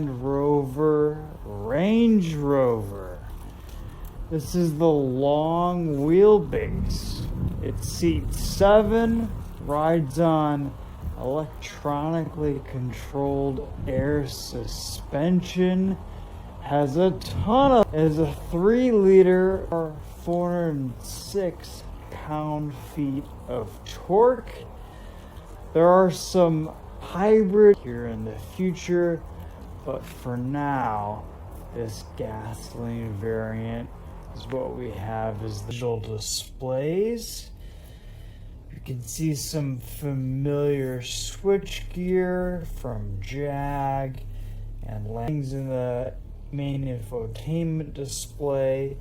Land Rover Range Rover. This is the long wheelbase. It seats 7, rides on electronically controlled air suspension, has a is a 3-liter or 406 pound-feet of torque. There are some hybrid here in the future, but for now, this gasoline variant is what we have as the digital displays. You can see some familiar switchgear from Jag and things in the main infotainment display.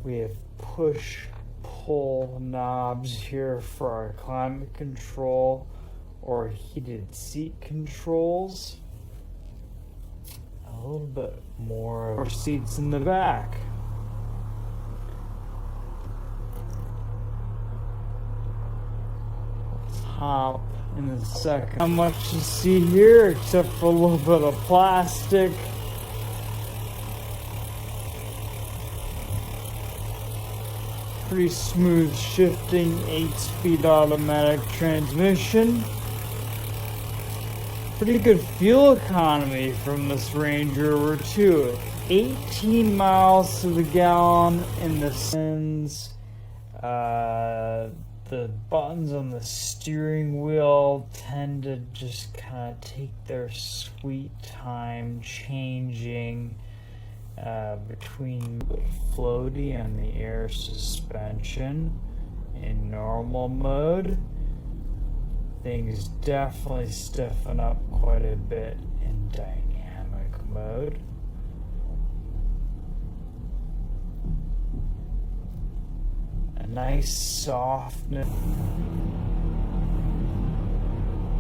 We have push-pull knobs here for our climate control or heated seat controls. A little bit more seats in the back. Hop in a second. Not much to see here except for a little bit of plastic. Pretty smooth shifting 8-speed automatic transmission. Pretty good fuel economy from this Range Rover too. 18 miles to the gallon in the sens. The buttons on the steering wheel tend to just kind of take their sweet time changing between floaty and the air suspension. In normal mode, things definitely stiffen up quite a bit in dynamic mode. A nice softness.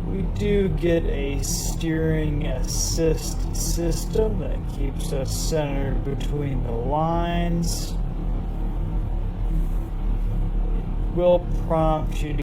We do get a steering assist system that keeps us centered between the lines. It will prompt you to